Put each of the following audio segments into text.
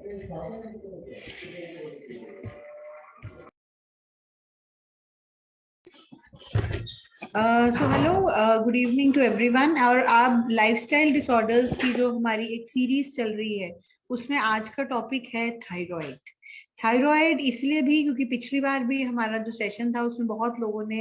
Hello, good evening to everyone. और आप lifestyle disorders की जो हमारी एक सीरीज चल रही है उसमें आज का टॉपिक है थायराइड। थायराइड इसलिए भी क्योंकि पिछली बार भी हमारा जो सेशन था उसमें बहुत लोगों ने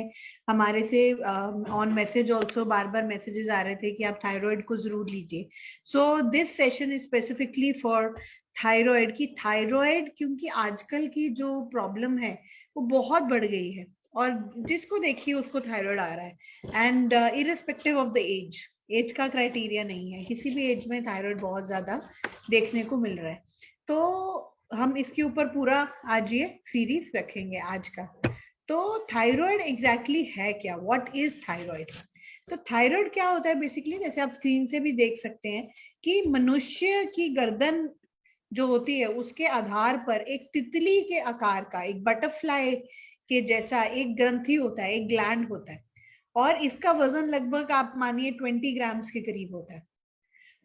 हमारे से ऑन मैसेज ऑल्सो बार बार मैसेजेस आ रहे थे कि आप थायराइड को जरूर लीजिए। So this session is specifically for thyroid. की थायराइड क्योंकि आजकल की जो प्रॉब्लम है वो बहुत बढ़ गई है और जिसको देखिए उसको थायराइड आ रहा है। And irrespective of the age, age का क्राइटेरिया नहीं है, किसी भी एज में थायराइड बहुत ज्यादा देखने को मिल रहा है। तो हम इसके ऊपर पूरा आज ये सीरीज रखेंगे आज का। तो थायराइड एग्जैक्टली है क्या, व्हाट इज थायराइड? तो थायराइड क्या होता है बेसिकली, जैसे आप स्क्रीन से भी देख सकते हैं कि मनुष्य की गर्दन जो होती है उसके आधार पर एक तितली के आकार का, एक बटरफ्लाई के जैसा एक ग्रंथि होता है, एक ग्लैंड होता है। और इसका वजन लगभग आप मानिए 20 ग्राम्स के करीब होता है।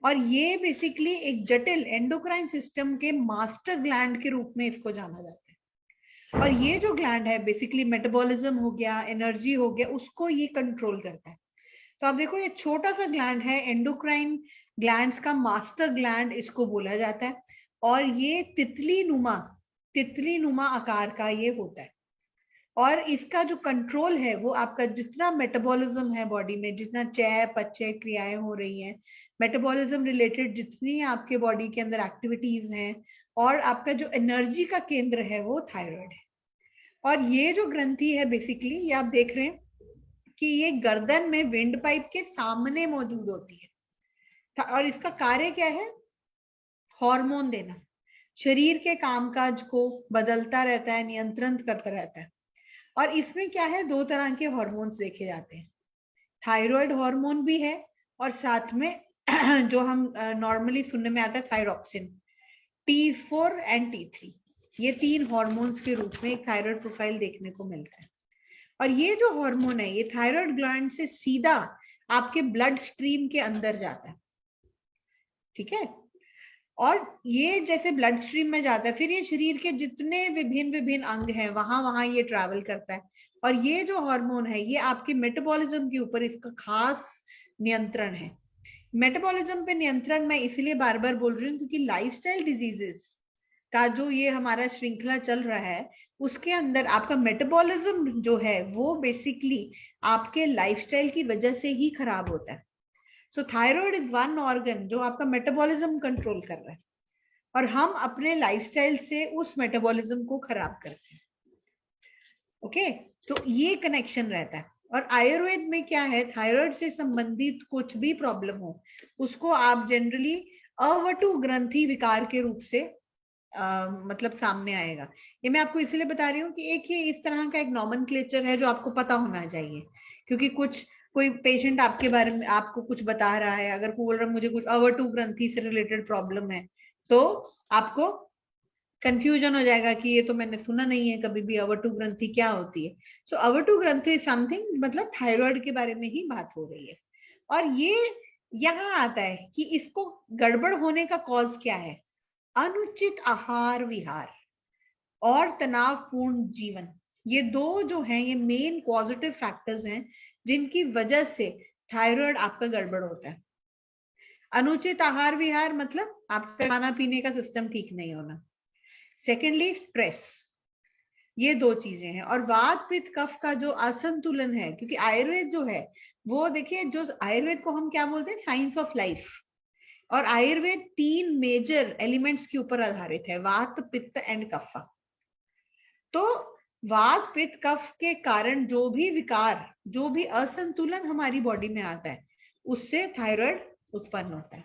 और ये बेसिकली एक जटिल एंडोक्राइन सिस्टम के मास्टर ग्लैंड के रूप में इसको जाना जाता है। और ये जो ग्लैंड है बेसिकली मेटाबॉलिज्म हो गया, एनर्जी हो गया, उसको ये कंट्रोल करता है। तो आप देखो ये छोटा सा ग्लैंड है, एंडोक्राइन ग्लैंड्स का मास्टर ग्लैंड इसको बोला जाता है। और ये तितली नुमा आकार का ये होता है। और इसका जो कंट्रोल है वो आपका जितना मेटाबॉलिज्म है बॉडी में, जितना चय पचय क्रियाएं हो रही हैं, मेटाबॉलिज्म रिलेटेड जितनी आपके बॉडी के अंदर एक्टिविटीज हैं, और आपका जो एनर्जी का केंद्र है वो थायराइड है। और ये जो ग्रंथि है बेसिकली ये आप देख रहे हैं कि ये गर्दन में विंड पाइप के सामने मौजूद होती है। और इसका कार्य क्या है? हार्मोन देना, शरीर के कामकाज को बदलता रहता है, नियंत्रण करता रहता है। और इसमें क्या है, दो तरह के हार्मोन्स देखे जाते हैं। थायराइड हार्मोन भी है और साथ में जो हम नॉर्मली सुनने में आता है थायरोक्सिन, T4 एंड T3, ये तीन हार्मोन्स के रूप में एक थायराइड प्रोफाइल देखने को मिलता है। और ये जो हार्मोन है ये थायराइड ग्लैंड से सीधा आपके ब्लड स्ट्रीम के अंदर जाता है, ठीक है। और ये जैसे ब्लड स्ट्रीम में जाता है, फिर ये शरीर के जितने विभिन्न विभिन्न अंग हैं वहां वहां ये ट्रैवल करता है। और ये जो हार्मोन है ये आपके मेटाबॉलिज्म के ऊपर इसका खास नियंत्रण है। मेटाबॉलिज्म पे नियंत्रण मैं इसलिए बार बार बोल रही हूँ क्योंकि लाइफस्टाइल डिजीजेस का जो ये हमारा श्रृंखला चल रहा है उसके अंदर आपका मेटाबॉलिज्म जो है वो बेसिकली आपके लाइफस्टाइल की वजह से ही खराब होता है। सो थायराइड इज वन ऑर्गन जो आपका मेटाबॉलिज्म कंट्रोल कर रहा है और हम अपने लाइफस्टाइल से उस मेटाबॉलिज्म को खराब करते हैं। ओके, तो ये कनेक्शन रहता है। और आयुर्वेद में क्या है, थायराइड से संबंधित कुछ भी प्रॉब्लम हो उसको आप जनरली अवटु ग्रंथि विकार के रूप से मतलब सामने आएगा। ये मैं आपको इसलिए बता रही हूँ कि एक ही इस तरह का एक नॉमेनक्लेचर है जो आपको पता होना चाहिए। क्योंकि कोई पेशेंट आपके बारे में आपको कुछ बता रहा है, अगर बोल रहा है मुझे कुछ अवटु ग्रंथि से रिलेटेड प्रॉब्लम है, तो आपको कंफ्यूजन हो जाएगा कि ये तो मैंने सुना नहीं है कभी भी, अवटु ग्रंथि क्या होती है। सो अवटु ग्रंथि समथिंग मतलब थायराइड के बारे में ही बात हो रही है। और ये यहाँ आता है कि इसको गड़बड़ होने का कॉज क्या है, अनुचित आहार विहार और तनावपूर्ण जीवन। ये दो जो हैं ये मेन पॉजिटिव फैक्टर्स हैं जिनकी वजह से थायराइड आपका गड़बड़ होता है। अनुचित आहार विहार मतलब आपका खाना पीने का सिस्टम ठीक नहीं होना। सेकेंडली स्ट्रेस, ये दो चीजें हैं। और वात पित्त कफ का जो असंतुलन है, क्योंकि आयुर्वेद जो है वो देखिए, जो आयुर्वेद को हम क्या बोलते हैं, साइंस ऑफ लाइफ। और आयुर्वेद तीन मेजर एलिमेंट्स के ऊपर आधारित है, वात पित्त एंड कफ। तो वात पित्त कफ के कारण जो भी विकार, जो भी असंतुलन हमारी बॉडी में आता है उससे थायराइड उत्पन्न होता है।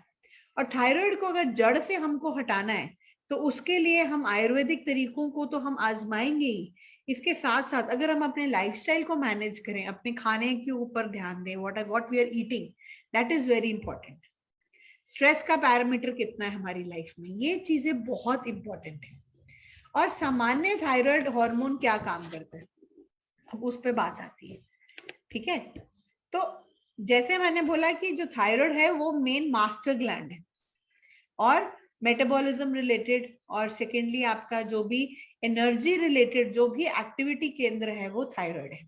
और थायराइड को अगर जड़ से हमको हटाना है तो उसके लिए हम आयुर्वेदिक तरीकों को तो हम आजमाएंगे ही, इसके साथ साथ अगर हम अपने लाइफस्टाइल को मैनेज करें, अपने खाने के ऊपर ध्यान दें, what we are eating, that is very important. Stress का पैरामीटर कितना है हमारी लाइफ में, ये चीजें बहुत इंपॉर्टेंट है। और सामान्य थायराइड हार्मोन क्या काम करता है, अब उस पर बात आती है, ठीक है। तो जैसे मैंने बोला कि जो थायराइड है वो मेन मास्टर ग्लैंड है और मेटाबॉलिज्म रिलेटेड, और सेकेंडली आपका जो भी एनर्जी रिलेटेड जो भी एक्टिविटी केंद्र है वो थायराइड है।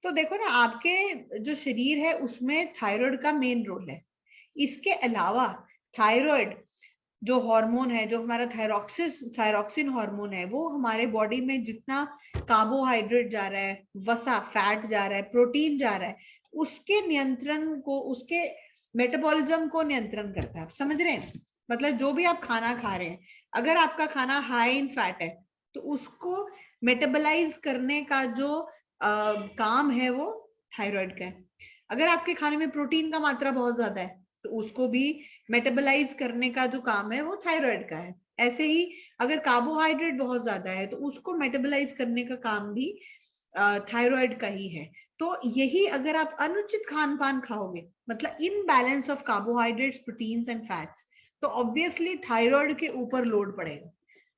तो देखो ना, आपके जो शरीर है उसमें थायराइड का मेन रोल है। इसके अलावा थायराइड जो हार्मोन है, जो हमारा थायरॉक्सिन हार्मोन है, वो हमारे बॉडी में जितना कार्बोहाइड्रेट जा रहा है, वसा फैट जा रहा है, प्रोटीन जा रहा है, उसके नियंत्रण को, उसके मेटाबॉलिज्म को नियंत्रण करता है। आप समझ रहे हैं? मतलब जो भी आप खाना खा रहे हैं, अगर आपका खाना हाई इन फैट है तो उसको मेटाबलाइज करने का जो काम है वो थायराइड का है। अगर आपके खाने में प्रोटीन का मात्रा बहुत ज्यादा है तो उसको भी मेटाबलाइज करने का जो काम है वो थायराइड का है। ऐसे ही अगर कार्बोहाइड्रेट बहुत ज्यादा है तो उसको मेटाबलाइज करने का काम भी थायराइड का ही है। तो यही अगर आप अनुचित खान पान खाओगे, मतलब imbalance of carbohydrates, proteins and fats, तो ऑब्वियसली थायराइड के ऊपर लोड पड़ेगा।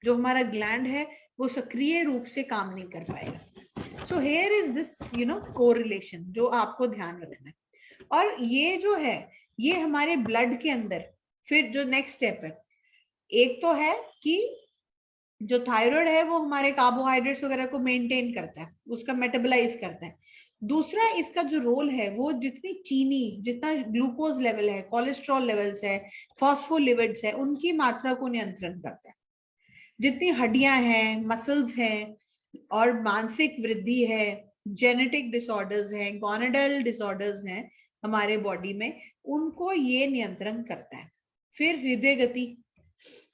जो हमारा ग्लैंड है वो सक्रिय रूप से काम नहीं कर पाएगा। So here is this correlation जो आपको ध्यान रखना है। और ये जो है ये हमारे ब्लड के अंदर, फिर जो नेक्स्ट स्टेप है, एक तो है कि जो थायराइड है वो हमारे कार्बोहाइड्रेट्स वगैरह को मेंटेन करता है, उसका मेटाबलाइज करता है। दूसरा इसका जो रोल है वो जितनी चीनी, जितना ग्लूकोज लेवल है, कोलेस्ट्रॉल लेवल्स है, फॉस्फोलिपिड्स है, उनकी मात्रा को नियंत्रण करता है। जितनी हड्डियां हैं, मसल्स हैं और मानसिक वृद्धि है, जेनेटिक डिसऑर्डर्स हैं, गॉनडल डिसऑर्डर्स हैं हमारे बॉडी में, उनको ये नियंत्रण करता है। फिर हृदय गति,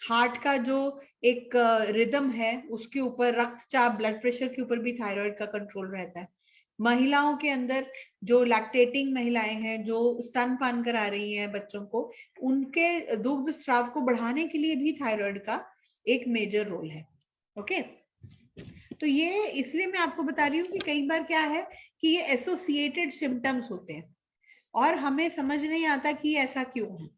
हार्ट का जो एक रिदम है उसके ऊपर, रक्तचाप, ब्लड प्रेशर के ऊपर भी थायराइड का कंट्रोल रहता है। महिलाओं के अंदर जो लैक्टेटिंग महिलाएं हैं, जो स्तनपान करा रही हैं बच्चों को, उनके दुग्ध स्राव को बढ़ाने के लिए भी थायराइड का एक मेजर रोल है। ओके, तो ये इसलिए मैं आपको बता रही हूँ कि कई बार क्या है कि ये एसोसिएटेड सिम्टम्स होते हैं और हमें समझ नहीं आता कि ऐसा क्यों है।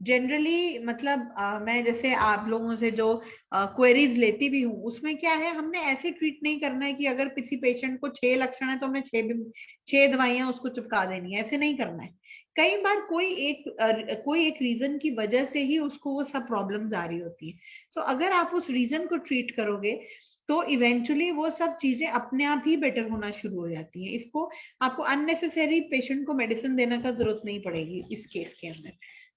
जनरली मतलब मैं जैसे आप लोगों से जो क्वेरीज लेती भी हूँ उसमें क्या है, हमने ऐसे ट्रीट नहीं करना है कि अगर किसी पेशेंट को 6 लक्षण है तो हमें 6 दवाइयां उसको चिपका देनी है, ऐसे नहीं करना है। कई बार कोई एक रीजन की वजह से ही उसको वो सब प्रॉब्लम्स आ रही होती है। तो अगर आप उस रीजन को ट्रीट करोगे तो इवेंचुअली वो सब चीजें अपने आप ही बेटर होना शुरू हो जाती है। इसको आपको अननेसेसरी पेशेंट को मेडिसिन देने का जरूरत नहीं पड़ेगी इस केस के अंदर।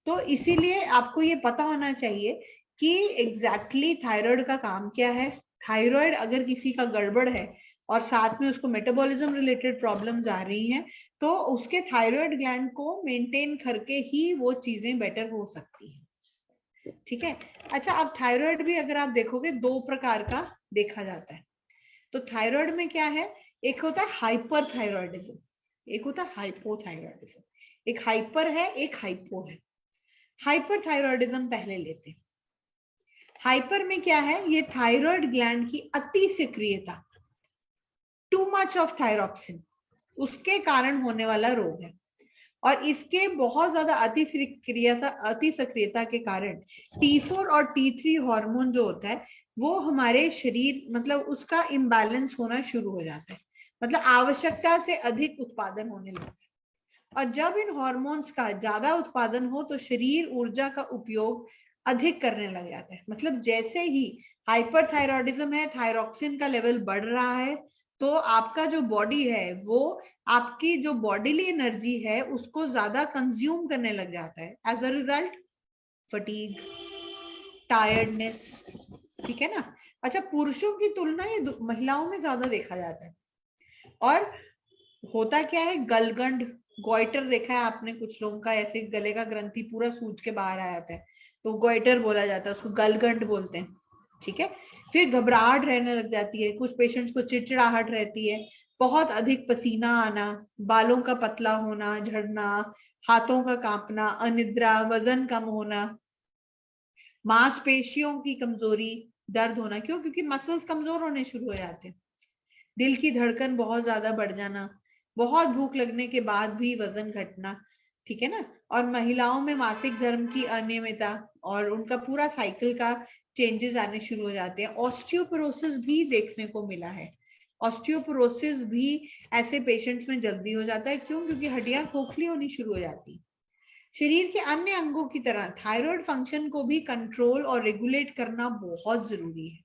तो इसीलिए आपको ये पता होना चाहिए कि एग्जैक्टली थायराइड का काम क्या है। थायराइड अगर किसी का गड़बड़ है और साथ में उसको मेटाबॉलिज्म रिलेटेड प्रॉब्लम्स आ रही हैं तो उसके थायराइड ग्लैंड को मेंटेन करके ही वो चीजें बेटर हो सकती है। ठीक है। अच्छा, अब थायराइड भी अगर आप देखोगे दो प्रकार का देखा जाता है। तो थायराइड में क्या है, एक होता है हाइपर थायराइडिज्म, एक होता है हाइपोथायराइडिज्म। एक हाइपर है, एक हाइपो है। हाइपर थायराइडिज्म पहले लेते हैं। हाइपर में क्या है, ये थायराइड ग्लैंड की अति सक्रियता, टू मच ऑफ थायरॉक्सिन, उसके कारण होने वाला रोग है। और इसके बहुत ज्यादा अति सक्रियता के कारण T4 और T3 हार्मोन जो होता है वो हमारे शरीर, मतलब उसका इम्बैलेंस होना शुरू हो जाता है, मतलब आवश्यकता से अधिक उत्पादन होने लगता है। और जब इन हार्मोन्स का ज्यादा उत्पादन हो तो शरीर ऊर्जा का उपयोग अधिक करने लग जाता है। मतलब जैसे ही हाइपरथायरॉयडिज्म है, थायरॉक्सिन का लेवल बढ़ रहा है, तो आपका जो बॉडी है वो आपकी जो बॉडीली एनर्जी है उसको ज्यादा कंज्यूम करने लग जाता है। As a result fatigue, tiredness. ठीक है ना। अच्छा, पुरुषों की तुलना ये महिलाओं में ज्यादा देखा जाता है। और होता क्या है, गलगंड, गोइटर देखा है आपने कुछ लोगों का, ऐसे गले का ग्रंथि पूरा सूज के बाहर आ जाता है तो गोइटर बोला जाता है, उसको गलगंड बोलते हैं। ठीक है। फिर घबराहट रहने लग जाती है, कुछ पेशेंट्स को चिड़चिड़ाहट रहती है, बहुत अधिक पसीना आना, बालों का पतला होना, झड़ना, हाथों का कांपना, अनिद्रा, वजन कम होना, मांसपेशियों की कमजोरी, दर्द होना। क्यों? क्योंकि मसल्स कमजोर होने शुरू हो जाते हैं। दिल की धड़कन बहुत ज्यादा बढ़ जाना, बहुत भूख लगने के बाद भी वजन घटना। ठीक है ना। और महिलाओं में मासिक धर्म की अनियमितता और उनका पूरा साइकिल का चेंजेस आने शुरू हो जाते हैं। ऑस्टियोपोरोसिस भी देखने को मिला है। ऑस्टियोपोरोसिस भी ऐसे पेशेंट्स में जल्दी हो जाता है। क्यों? क्योंकि हड्डियां खोखली होनी शुरू हो जाती। शरीर के अन्य अंगों की तरह थायराइड फंक्शन को भी कंट्रोल और रेगुलेट करना बहुत जरूरी है।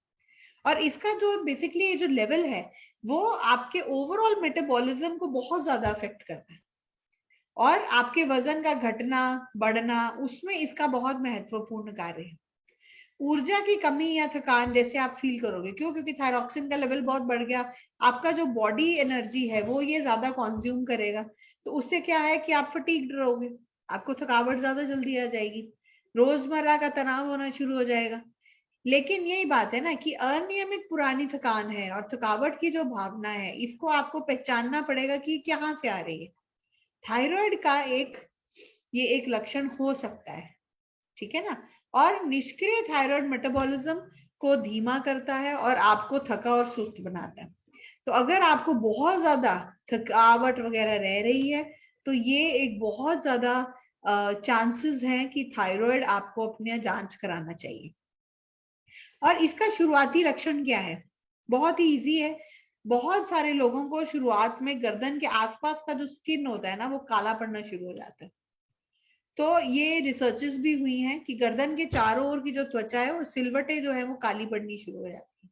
और इसका जो बेसिकली जो लेवल है वो आपके ओवरऑल मेटाबॉलिज्म को बहुत ज्यादा अफेक्ट करता है, और आपके वजन का घटना बढ़ना उसमें इसका बहुत महत्वपूर्ण कार्य है। ऊर्जा की कमी या थकान जैसे आप फील करोगे, क्यों? क्योंकि थायरॉक्सिन का लेवल बहुत बढ़ गया, आपका जो बॉडी एनर्जी है वो ये ज्यादा कंज्यूम करेगा, तो उससे क्या है कि आप फटीग्ड रहोगे, आपको थकावट ज्यादा जल्दी आ जाएगी, रोजमर्रा का तनाव होना शुरू हो जाएगा। लेकिन यही बात है ना कि अनियमित पुरानी थकान है और थकावट की जो भावना है इसको आपको पहचानना पड़ेगा कि कहाँ से आ रही है। थायराइड का ये एक लक्षण हो सकता है, ठीक है ना। और निष्क्रिय थायराइड मेटाबॉलिज्म को धीमा करता है और आपको थका और सुस्त बनाता है। तो अगर आपको बहुत ज्यादा थकावट वगैरह रह रही है तो ये एक बहुत ज्यादा चांसेस हैं कि थायराइड आपको अपने जांच कराना चाहिए। और इसका शुरुआती लक्षण क्या है? बहुत ही इजी है। बहुत सारे लोगों को शुरुआत में गर्दन के आसपास का जो स्किन होता है ना वो काला पड़ना शुरू हो जाता है। तो ये रिसर्चेस भी हुई हैं कि गर्दन के चारों ओर की जो त्वचा है वो सिलवटें जो है वो काली पड़नी शुरू हो जाती है।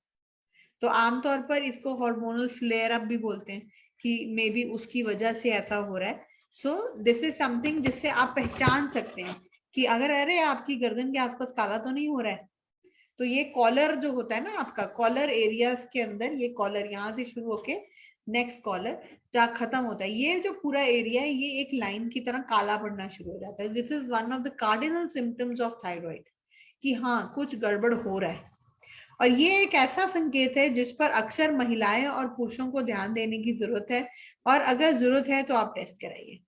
तो आमतौर पर इसको हार्मोनल फ्लेयर अप भी बोलते हैं कि मे बी उसकी वजह से ऐसा हो रहा है। सो दिस इज समथिंग जिससे आप पहचान सकते हैं कि अगर अरे आपकी गर्दन के आसपास काला तो नहीं हो रहा है, तो ये कॉलर जो होता है ना आपका कॉलर एरियाज के अंदर, ये कॉलर यहाँ से शुरू होके नेक्स्ट कॉलर जहाँ खत्म होता है, ये जो पूरा एरिया है ये एक लाइन की तरह काला पड़ना शुरू हो जाता है। This is one of the cardinal symptoms of thyroid कि हाँ कुछ गड़बड़ हो रहा है। और ये एक ऐसा संकेत है जिस पर अक्सर महिलाएं और पुरुषों को ध्यान देने की जरूरत है, और अगर जरूरत है तो आप टेस्ट कराइए।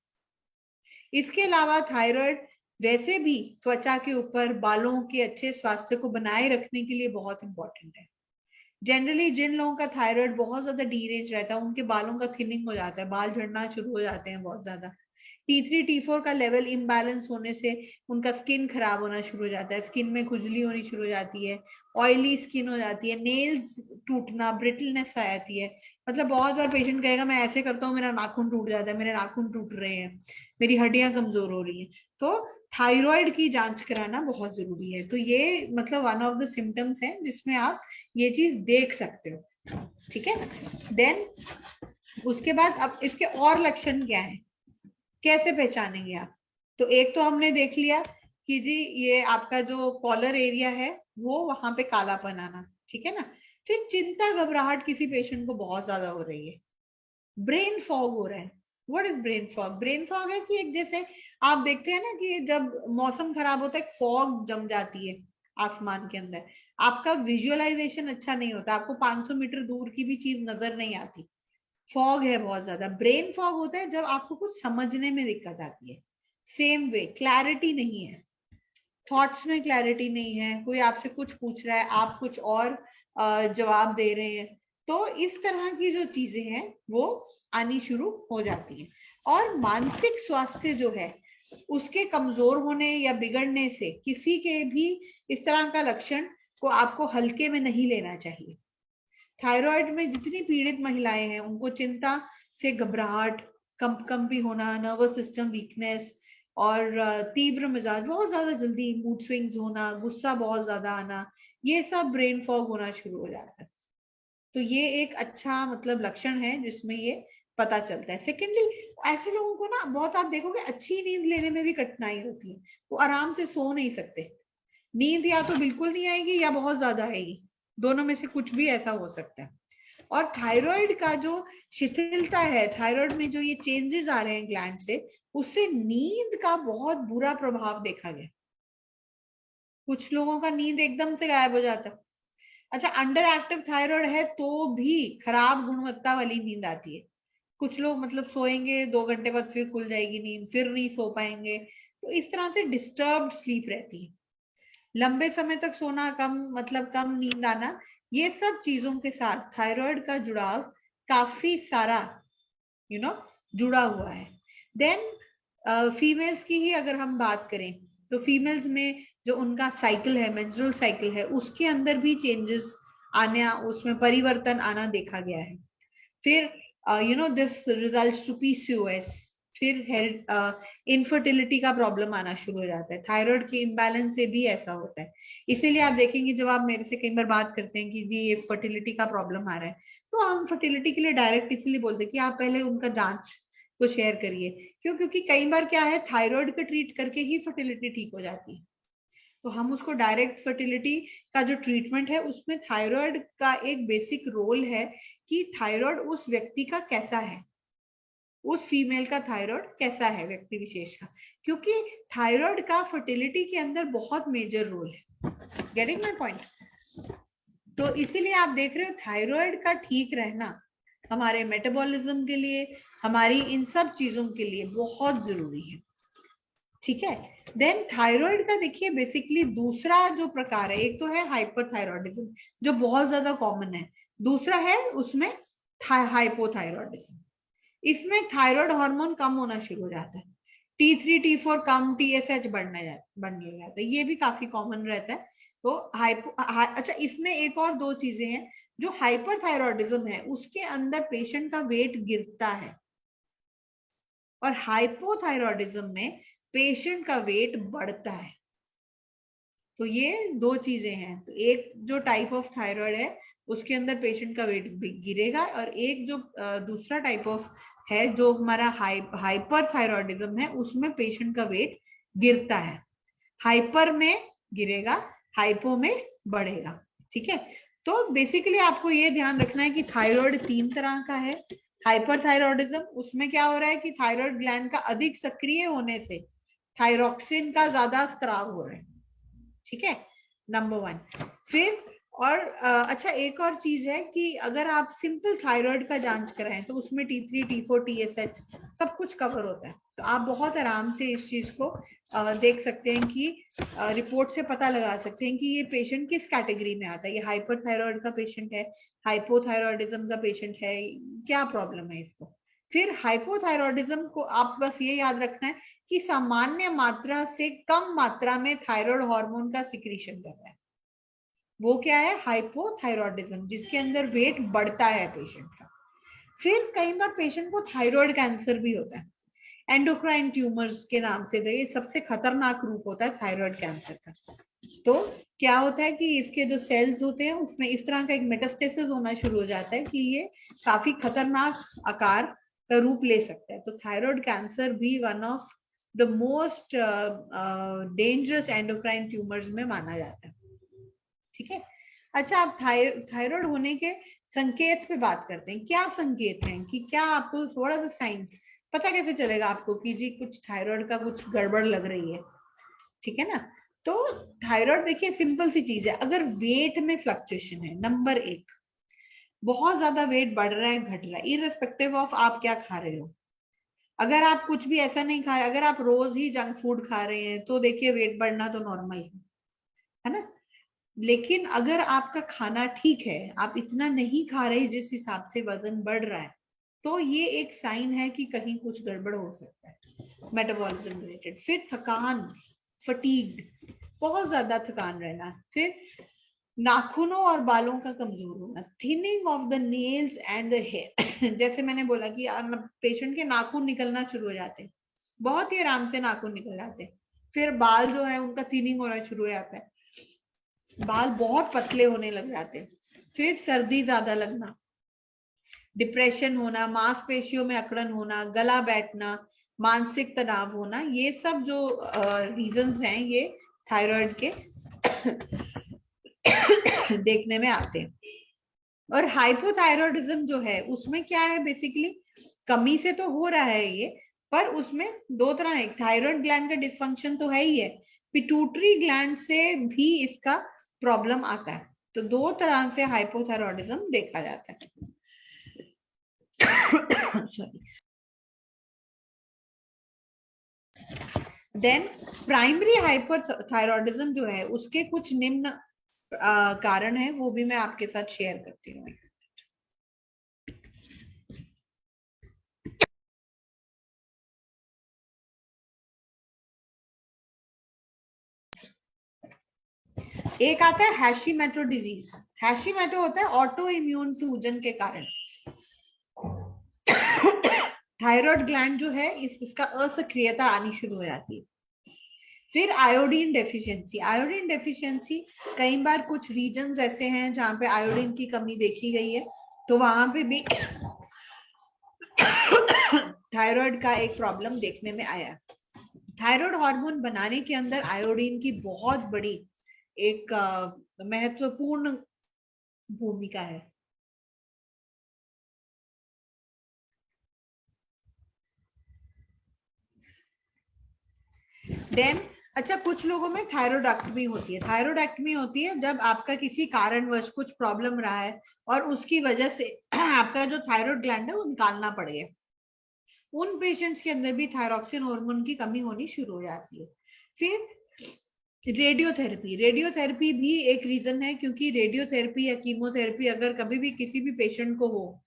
इसके अलावा थायराइड वैसे भी त्वचा के ऊपर बालों के अच्छे स्वास्थ्य को बनाए रखने के लिए बहुत इंपॉर्टेंट है। जनरली जिन लोगों का थायराइड बहुत ज्यादा डीरेंज रहता है उनके बालों का थिनिंग हो जाता है, बाल झड़ना शुरू हो जाते हैं बहुत ज्यादा। T3 T4 का लेवल इम्बैलेंस होने से उनका स्किन खराब होना शुरू हो जाता है, स्किन में खुजली होनी शुरू हो जाती है, ऑयली स्किन हो जाती है, नेल्स टूटना, ब्रिटलनेस आ जाती है। मतलब बहुत बार पेशेंट कहेगा मैं ऐसे करता हूँ मेरा नाखून टूट जाता है, मेरे नाखून टूट रहे हैं, मेरी हड्डियां कमजोर हो रही हैं। तो थायराइड की जांच कराना बहुत जरूरी है। तो ये मतलब वन ऑफ द सिम्टम्स है जिसमें आप ये चीज देख सकते हो, ठीक है। देन उसके बाद अब इसके और लक्षण क्या है, कैसे पहचानेंगे आप? तो एक तो हमने देख लिया कि जी ये आपका जो कॉलर एरिया है वो वहां पे कालापन आना, ठीक है ना। फिर चिंता घबराहट किसी पेशेंट को बहुत ज्यादा हो रही है, ब्रेन फॉग हो रहा है। What is brain fog? Brain fog है कि एक जैसे आप देखते हैं ना कि जब मौसम खराब होता है फॉग जम जाती है आसमान के अंदर, आपका विजुअलाइजेशन अच्छा नहीं होता, आपको 500 मीटर दूर की भी चीज नजर नहीं आती, फॉग है बहुत ज्यादा। ब्रेन फॉग होता है जब आपको कुछ समझने में दिक्कत आती है। सेम वे क्लैरिटी नहीं है, थॉट्स में क्लैरिटी नहीं है, कोई आपसे कुछ पूछ रहा है आप कुछ और जवाब दे रहे हैं। तो इस तरह की जो चीजें हैं वो आनी शुरू हो जाती हैं। और मानसिक स्वास्थ्य जो है उसके कमजोर होने या बिगड़ने से किसी के भी इस तरह का लक्षण को आपको हल्के में नहीं लेना चाहिए। थायराइड में जितनी पीड़ित महिलाएं हैं उनको चिंता से घबराहट, कंपी होना, नर्वस सिस्टम वीकनेस और तीव्र मिजाज, बहुत ज्यादा जल्दी मूड स्विंग्स होना, गुस्सा बहुत ज्यादा आना, ये सब ब्रेन फॉग होना शुरू हो जाता है। तो ये एक अच्छा मतलब लक्षण है जिसमें ये पता चलता है। सेकेंडली ऐसे लोगों को ना बहुत आप देखोगे अच्छी नींद लेने में भी कठिनाई होती है, वो आराम से सो नहीं सकते, नींद या तो बिल्कुल नहीं आएगी या बहुत ज्यादा आएगी, दोनों में से कुछ भी ऐसा हो सकता है। और थायराइड का जो शिथिलता है, थायराइड में जो ये चेंजेस आ रहे हैं ग्लैंड से, उससे नींद का बहुत बुरा प्रभाव देखा गया। कुछ लोगों का नींद एकदम से गायब हो जाता है। अच्छा, अंडर एक्टिव थायराइड है तो भी खराब गुणवत्ता वाली नींद आती है। कुछ लोग मतलब सोएंगे 2 घंटे बाद फिर खुल जाएगी नींद, फिर नहीं सो पाएंगे, तो इस तरह से डिस्टर्ब्ड स्लीप रहती है। लंबे समय तक सोना, कम मतलब कम नींद आना, ये सब चीजों के साथ थायराइड का जुड़ाव काफी सारा जुड़ा हुआ है। देन फीमेल्स की ही अगर हम बात करें तो फीमेल्स में जो उनका साइकिल है, मेंस्ट्रुअल साइकिल है, उसके अंदर भी चेंजेस आना, उसमें परिवर्तन आना देखा गया है। फिर दिस रिजल्ट्स टू पीसीओएस, फिर इनफर्टिलिटी का प्रॉब्लम आना शुरू हो जाता है। थायराइड के इम्बैलेंस से भी ऐसा होता है। इसीलिए आप देखेंगे जब आप मेरे से कई बार बात करते हैं कि जी ये फर्टिलिटी का प्रॉब्लम आ रहा है, तो हम फर्टिलिटी के लिए डायरेक्ट इसलिए बोलते हैं कि आप पहले उनका जांच को शेयर करिए। क्यों? क्योंकि कई बार क्या है, थायराइड का ट्रीट करके ही फर्टिलिटी ठीक हो जाती है। तो हम उसको डायरेक्ट फर्टिलिटी का जो ट्रीटमेंट है उसमें थायराइड का एक बेसिक रोल है कि थायराइड उस व्यक्ति का कैसा है, उस फीमेल का थायराइड कैसा है व्यक्ति विशेष का, क्योंकि थायराइड का फर्टिलिटी के अंदर बहुत मेजर रोल है। Getting my point? तो इसीलिए आप देख रहे हो थायराइड का ठीक रहना हमारे मेटाबॉलिज्म के लिए, हमारी इन सब चीजों के लिए बहुत जरूरी है। ठीक है। देन थायराइड का देखिए बेसिकली दूसरा जो प्रकार है, एक तो है हाइपरथायरॉयडिज्म जो बहुत ज्यादा कॉमन है, दूसरा है उसमें हाइपोथायरॉयडिज्म। इसमें थायराइड हार्मोन कम होना शुरू हो जाता है, T3 T4 कम, TSH बढ़ने जाता है, ये भी काफी कॉमन रहता है। तो अच्छा इसमें एक और दो चीजें हैं, जो हाइपरथायरॉयडिज्म है उसके अंदर पेशेंट का वेट गिरता है और हाइपोथायरॉयडिज्म में पेशेंट का वेट बढ़ता है। तो ये दो चीजें हैं। तो एक जो टाइप ऑफ थायराइड है उसके अंदर पेशेंट का वेट गिरेगा, और एक जो दूसरा टाइप ऑफ है जो हमारा हाइपर थायरॉयडिज्म है उसमें पेशेंट का वेट गिरता है। हाइपर में गिरेगा, हाइपो में बढ़ेगा। ठीक है। तो बेसिकली आपको ये ध्यान रखना है कि थायराइड तीन तरह का है। हाइपरथायरॉयडिज्म, उसमें क्या हो रहा है कि थायराइड ग्लैंड का अधिक सक्रिय होने से थायरॉक्सिन का ज्यादा स्त्राव हो रहा है। ठीक है, नंबर वन। फिर और अच्छा एक और चीज है कि अगर आप सिंपल थायराइड का जांच कराएं तो उसमें T3 T4 TSH सब कुछ कवर होता है। तो आप बहुत आराम से इस चीज को देख सकते हैं कि रिपोर्ट से पता लगा सकते हैं कि ये पेशेंट किस कैटेगरी में आता है, ये हाइपरथायरॉयड का पेशेंट है, हाइपोथायरॉयडिज्म का पेशेंट है, क्या प्रॉब्लम है इसको। फिर हाइपोथायरॉयडिज्म को आप बस ये याद रखना है कि सामान्य मात्रा से कम मात्रा में थायराइड हार्मोन का सिक्रीशन कर रहा है, वो क्या है, हाइपोथायरॉयडिज्म, जिसके अंदर वेट बढ़ता है पेशेंट का। फिर कई बार पेशेंट को थायराइड कैंसर भी होता है, एंडोक्राइन ट्यूमर्स के नाम से, ये सबसे खतरनाक रूप होता है थायराइड कैंसर का। तो क्या होता है कि इसके जो सेल्स होते हैं उसमें इस तरह का एक मेटास्टेसिस होना शुरू हो जाता है कि ये काफी खतरनाक आकार का रूप ले सकता है। तो थायराइड कैंसर भी one of the most dangerous endocrine tumours में माना जाता है। ठीक है। अच्छा, आप थायराइड होने के संकेत पे बात करते हैं। क्या संकेत हैं कि क्या आपको थोड़ा सा साइंस पता कैसे चलेगा आपको कि जी कुछ थायराइड का कुछ गड़बड़ लग रही है। ठीक है ना। तो थायराइड देखिए सिंपल सी चीज है, अगर वेट में फ्लक्चुएशन है, नंबर एक, बहुत ज्यादा वेट बढ़ रहा है घट रहा है, इररिस्पेक्टिव ऑफ आप क्या खा रहे हो। अगर आप कुछ भी ऐसा नहीं खा रहे, अगर आप रोज ही जंक फूड खा रहे हैं तो देखिए वेट बढ़ना तो नॉर्मल है ना। लेकिन अगर आपका खाना ठीक है, आप इतना नहीं खा रहे जिस हिसाब से वजन बढ़ रहा है, तो ये एक साइन है कि कहीं कुछ गड़बड़ हो सकता है मेटाबॉलिज्म रिलेटेड। फिर थकान, फटीग्ड, बहुत ज्यादा थकान रहना। फिर नाखूनों और बालों का कमजोर होना, thinning of the nails and the hair जैसे मैंने बोला कि पेशेंट के नाखून निकलना शुरू हो जाते हैं, बहुत ही आराम से नाखून निकल जाते हैं। फिर बाल जो है उनका थिनिंग होना शुरू हो जाता है, बाल बहुत पतले होने लग जाते हैं। फिर सर्दी ज्यादा लगना, डिप्रेशन होना, मांसपेशियों में अकड़न होना, गला बैठना, मानसिक तनाव होना, ये सब जो रीजंस हैं ये थायराइड के देखने में आते हैं। और हाइपोथायरॉयडिज्म जो है उसमें क्या है, बेसिकली कमी से तो हो रहा है ये, पर उसमें दो तरह है, थायराइड ग्लैंड का डिसफंक्शन तो है ही है, पिट्यूटरी ग्लैंड से भी इसका प्रॉब्लम आता है। तो दो तरह से हाइपोथायरॉयडिज्म देखा जाता है। देन प्राइमरी हाइपरथायरॉयडिज्म जो है उसके कुछ निम्न कारण है, वो भी मैं आपके साथ शेयर करती हूँ। एक आता है हैशीमैटो डिजीज। हैशीमैटो होता है ऑटो इम्यून सूजन के कारण। थायराइड ग्लैंड जो है इसका असक्रियता आनी शुरू हो जाती है। फिर आयोडीन डेफिशिएंसी। आयोडीन डेफिशिएंसी कई बार कुछ रीजन्स ऐसे हैं जहाँ पे आयोडीन की कमी देखी गई है, तो वहां पे भी थायराइड का एक प्रॉब्लम देखने में आया है। थायराइड हार्मोन बनाने के अंदर आयोडीन की बहुत बड़ी एक महत्वपूर्ण भूमिका है। देन अच्छा, कुछ लोगों में थायरोइडेक्टमी होती है। थायरोइडेक्टमी होती है जब आपका किसी कारणवश कुछ प्रॉब्लम रहा है और उसकी वजह से आपका जो थायराइड ग्लैंड है वो निकालना पड़ गया। उन पेशेंट्स के अंदर भी थायरॉक्सिन हार्मोन की कमी होनी शुरू हो जाती है। फिर रेडियोथेरेपी। रेडियोथेरेपी भी एक रीजन है, क्योंकि रेडियोथेरेपी या कीमोथेरेपी अगर कभी भी किसी भी पेशेंट को हो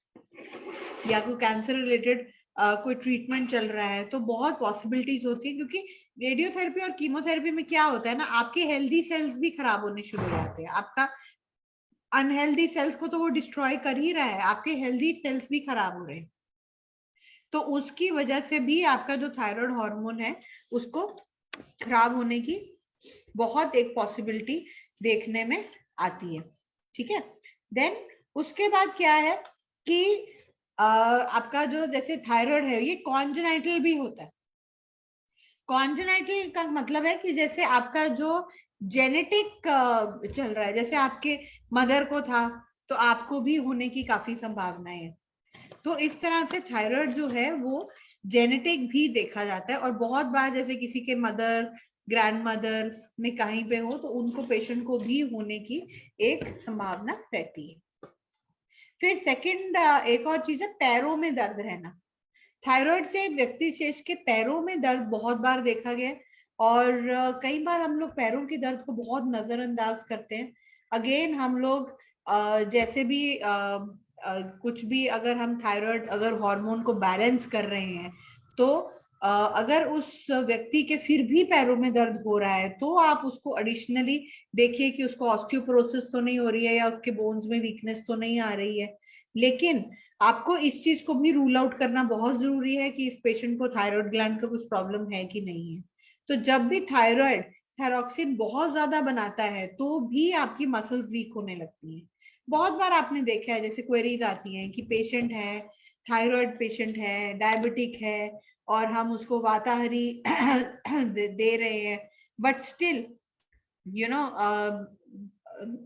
या कोई कैंसर रिलेटेड कोई ट्रीटमेंट चल रहा है, तो बहुत पॉसिबिलिटीज होती है। क्योंकि रेडियोथेरेपी और कीमोथेरेपी में क्या होता है ना, आपके हेल्दी सेल्स भी खराब होने शुरू हो जाते हैं। आपका अनहेल्दी सेल्स को तो वो डिस्ट्रॉय कर ही रहा है, आपके हेल्दी सेल्स भी खराब हो रहे हैं। तो उसकी वजह से भी आपका जो थायराइड हार्मोन है उसको खराब होने की बहुत एक पॉसिबिलिटी देखने में आती है। ठीक है। देन उसके बाद क्या है कि आपका जो जैसे थायराइड है ये कॉन्जेनाइटल भी होता है। कॉन्जेनाइटल का मतलब है कि जैसे आपका जो जेनेटिक चल रहा है, जैसे आपके मदर को था तो आपको भी होने की काफी संभावनाएं है। तो इस तरह से थायराइड जो है वो जेनेटिक भी देखा जाता है, और बहुत बार जैसे किसी के मदर ग्रैंड मदर में कहीं पे हो तो उनको पेशेंट को भी होने की एक संभावना रहती है। फिर सेकंड एक और चीज है पैरों में दर्द रहना। थायराइड से व्यक्ति विशेष के पैरों में दर्द बहुत बार देखा गया, और कई बार हम लोग पैरों के दर्द को बहुत नजरअंदाज करते हैं। अगेन हम लोग जैसे भी कुछ भी अगर हम थायराइड अगर हार्मोन को बैलेंस कर रहे हैं, तो अगर उस व्यक्ति के फिर भी पैरों में दर्द हो रहा है तो आप उसको एडिशनली देखिए कि उसको ऑस्टियोपोरोसिस तो नहीं हो रही है या उसके बोन्स में वीकनेस तो नहीं आ रही है। लेकिन आपको इस चीज को भी रूल आउट करना बहुत जरूरी है कि इस पेशेंट को थायराइड ग्लैंड का कुछ प्रॉब्लम है कि नहीं है। तो जब भी थायराइड थायरॉक्सिन बहुत ज्यादा बनाता है तो भी आपकी मसल्स वीक होने लगती हैं। बहुत बार आपने देखा है जैसे क्वेरीज आती हैं कि पेशेंट है, थायराइड पेशेंट है, डायबिटिक है, और हम उसको वाताहारी दे रहे हैं, बट स्टिल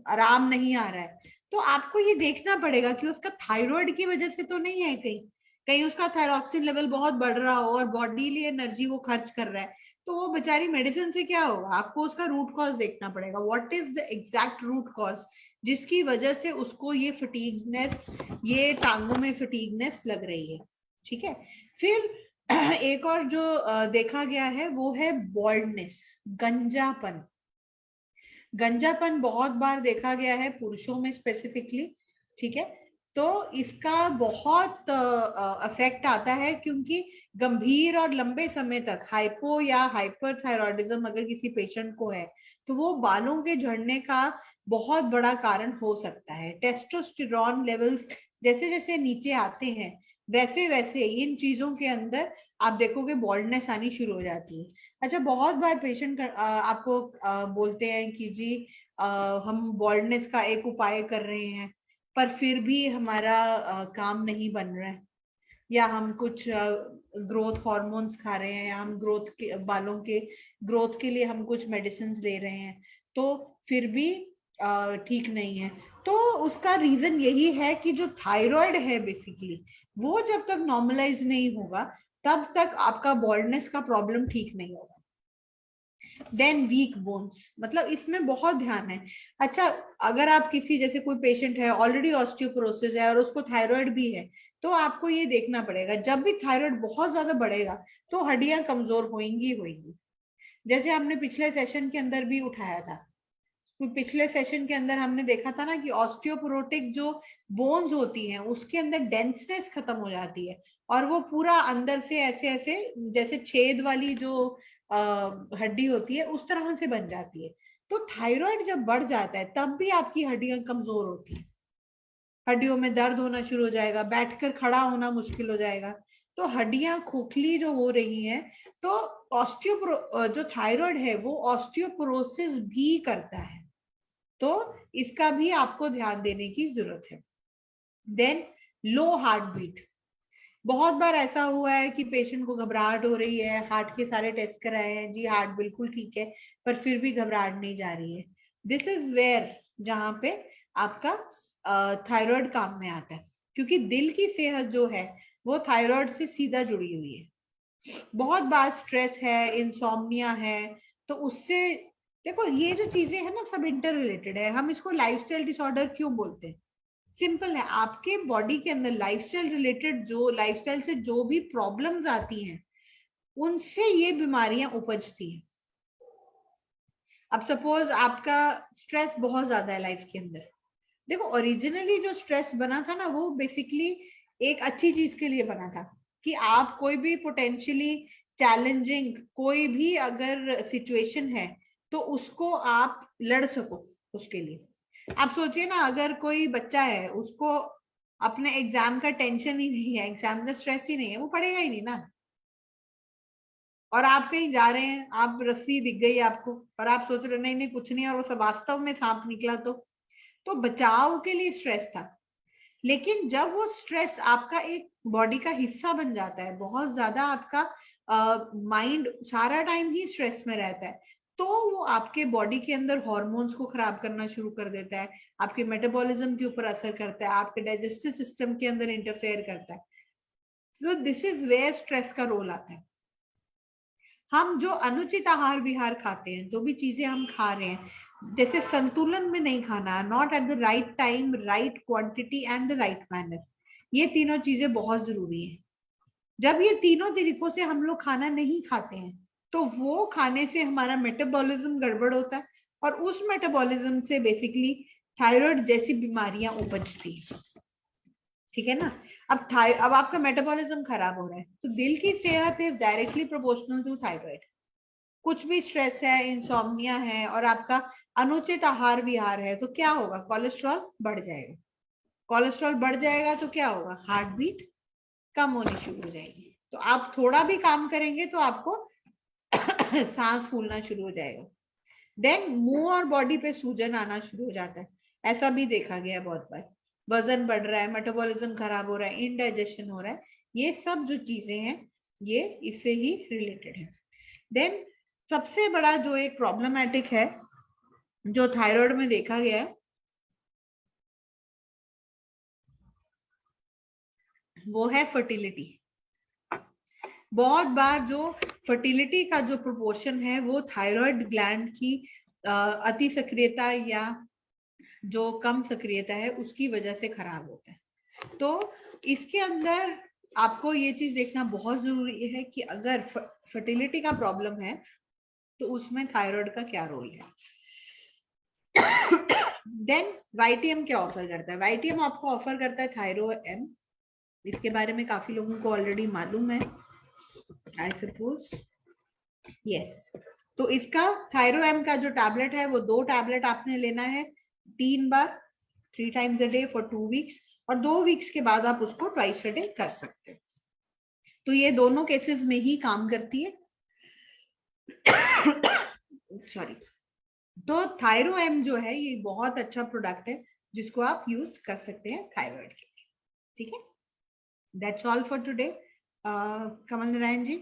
आराम नहीं आ रहा है। तो आपको ये देखना पड़ेगा कि उसका थायराइड की वजह से तो नहीं है, कहीं कहीं उसका थायरॉक्सिन लेवल बहुत बढ़ रहा हो और बॉडी लिए एनर्जी वो खर्च कर रहा है, तो वो बेचारी मेडिसिन से क्या होगा। आपको उसका रूट कॉज देखना पड़ेगा, what is the exact root cause जिसकी वजह से उसको ये फटीगनेस, ये टांगों में फटीगनेस लग रही है। ठीक है। फिर एक और जो देखा गया है वो है बॉल्डनेस, गंजापन। गंजापन बहुत बार देखा गया है पुरुषों में स्पेसिफिकली। ठीक है। तो इसका बहुत अफेक्ट आता है, क्योंकि गंभीर और लंबे समय तक हाइपो या हाइपरथायरॉयडिज्म अगर किसी पेशेंट को है तो वो बालों के झड़ने का बहुत बड़ा कारण हो सकता है। टेस्टोस्टेरोन लेवल्स जैसे जैसे नीचे आते हैं वैसे वैसे इन चीजों के अंदर आप देखोगे बॉल्डनेस आनी शुरू हो जाती है। अच्छा, बहुत बार पेशेंट आपको बोलते हैं कि जी हम बॉल्डनेस का एक उपाय कर रहे हैं पर फिर भी हमारा काम नहीं बन रहा है, या हम कुछ ग्रोथ हार्मोन्स खा रहे हैं, या हम ग्रोथ के बालों के ग्रोथ के लिए हम कुछ मेडिसिन ले रहे हैं तो फिर भी ठीक नहीं है। तो उसका रीजन यही है कि जो थायराइड है बेसिकली वो जब तक नॉर्मलाइज नहीं होगा तब तक आपका बॉल्डनेस का प्रॉब्लम ठीक नहीं होगा। देन वीक बोन्स, मतलब इसमें बहुत ध्यान है। अच्छा, अगर आप किसी जैसे कोई पेशेंट है ऑलरेडी ऑस्टियोपोरोसिस है और उसको थायराइड भी है, तो आपको ये देखना पड़ेगा जब भी थायराइड बहुत ज्यादा बढ़ेगा तो हड्डियां कमजोर होंगी होंगी। जैसे हमने पिछले सेशन के अंदर भी उठाया था, तो पिछले सेशन के अंदर हमने देखा था ना कि ऑस्टियोपोरोटिक जो बोन्स होती हैं उसके अंदर डेंसनेस खत्म हो जाती है और वो पूरा अंदर से ऐसे ऐसे जैसे छेद वाली जो हड्डी होती है उस तरह से बन जाती है। तो थायराइड जब बढ़ जाता है तब भी आपकी हड्डियां कमजोर होती है, हड्डियों में दर्द होना शुरू हो जाएगा, बैठकर खड़ा होना मुश्किल हो जाएगा। तो हड्डियां खोखली जो हो रही हैं, तो जो थायराइड है वो ऑस्टियोपोरोसिस भी करता है, तो इसका भी आपको ध्यान देने की जरूरत है। देन लो हार्ट बीट, बहुत बार ऐसा हुआ है कि पेशेंट को घबराहट हो रही है, हार्ट के सारे टेस्ट कराए हैं जी, हार्ट बिल्कुल ठीक है, पर फिर भी घबराहट नहीं जा रही है। दिस इज वेयर जहां पे आपका थायराइड काम में आता है, क्योंकि दिल की सेहत जो है वो थायराइड से सीधा जुड़ी हुई है। बहुत बार स्ट्रेस है, इंसोम्निया है, तो उससे देखो ये जो चीजें है ना सब इंटर रिलेटेड है। हम इसको लाइफस्टाइल डिसऑर्डर क्यों बोलते हैं? सिंपल है, आपके बॉडी के अंदर लाइफस्टाइल रिलेटेड, जो लाइफस्टाइल से जो भी प्रॉब्लम्स आती हैं उनसे ये बीमारियां उपजती हैं। अब सपोज आपका स्ट्रेस बहुत ज्यादा है लाइफ के अंदर, देखो ओरिजिनली जो स्ट्रेस बना था ना वो बेसिकली एक अच्छी चीज के लिए बना था, कि आप कोई भी पोटेंशियली चैलेंजिंग कोई भी अगर सिचुएशन है तो उसको आप लड़ सको उसके लिए। आप सोचिए ना, अगर कोई बच्चा है उसको अपने एग्जाम का टेंशन ही नहीं है, एग्जाम का स्ट्रेस ही नहीं है, वो पढ़ेगा ही नहीं ना। और आप कहीं जा रहे हैं, आप रस्सी दिख गई आपको और आप सोच रहे नहीं नहीं कुछ नहीं, और वो सब वास्तव में सांप निकला, तो बचाव के लिए स्ट्रेस था। लेकिन जब वो स्ट्रेस आपका एक बॉडी का हिस्सा बन जाता है, बहुत ज्यादा आपका माइंड सारा टाइम ही स्ट्रेस में रहता है, तो वो आपके बॉडी के अंदर हॉर्मोन्स को खराब करना शुरू कर देता है, आपके मेटाबॉलिज्म के ऊपर असर करता है, आपके डाइजेस्टिव सिस्टम के अंदर इंटरफेयर करता है। तो दिस इज वेयर स्ट्रेस का रोल आता है। हम जो अनुचित आहार विहार खाते हैं, जो भी चीजें हम खा रहे हैं, जैसे संतुलन में नहीं खाना, not at the right time, right quantity and the right manner, ये तीनों चीजें बहुत जरूरी है। जब ये तीनों तरीकों से हम लोग खाना नहीं खाते हैं तो वो खाने से हमारा मेटाबॉलिज्म गड़बड़ होता है, और उस मेटाबॉलिज्म से बेसिकली थायराइड जैसी बीमारियां उपजती है। ठीक है ना? अब आपका मेटाबॉलिज्म खराब हो रहा है, तो दिल की सेहत is directly proportional to thyroid. कुछ भी स्ट्रेस है, इंसोम्निया है और आपका अनुचित आहार विहार है, तो क्या होगा? कोलेस्ट्रॉल बढ़ जाएगा। कोलेस्ट्रॉल बढ़ जाएगा तो क्या होगा? हार्ट बीट कम होनी शुरू हो जाएगी। तो आप थोड़ा भी काम करेंगे तो आपको सांस फूलना शुरू हो जाएगा। देन मुंह और बॉडी पे सूजन आना शुरू हो जाता है, ऐसा भी देखा गया है बहुत बार। वजन बढ़ रहा है, मेटाबॉलिज्म खराब हो रहा है, इनडाइजेशन हो रहा है, ये सब जो चीजें हैं ये इससे ही रिलेटेड है। देन सबसे बड़ा जो एक प्रॉब्लमेटिक है जो थायराइड में देखा गया है वो है फर्टिलिटी। बहुत बार जो फर्टिलिटी का जो प्रोपोर्शन है वो थायराइड ग्लैंड की अति सक्रियता या जो कम सक्रियता है उसकी वजह से खराब होता है। तो इसके अंदर आपको ये चीज देखना बहुत जरूरी है कि अगर फर्टिलिटी का प्रॉब्लम है तो उसमें थायराइड का क्या रोल है। देन वाईटीएम क्या ऑफर करता है? वाईटीएम आपको ऑफर करता है थायरो एम। इसके बारे में काफी लोगों को ऑलरेडी मालूम है, आई सपोज। यस, तो इसका थायरो एम का जो टैबलेट है वो 2 टैबलेट आपने लेना है 3 बार, 3 times a day for 2 weeks, और 2 वीक्स के बाद आप उसको ट्वाइस अ डे कर सकते हैं। तो ये दोनों केसेस में ही काम करती है। सॉरी। तो थायरो एम जो है ये बहुत अच्छा प्रोडक्ट है जिसको आप यूज कर सकते हैं थायराइड के लिए। ठीक है, that's all for today. Kamal Narayan ji.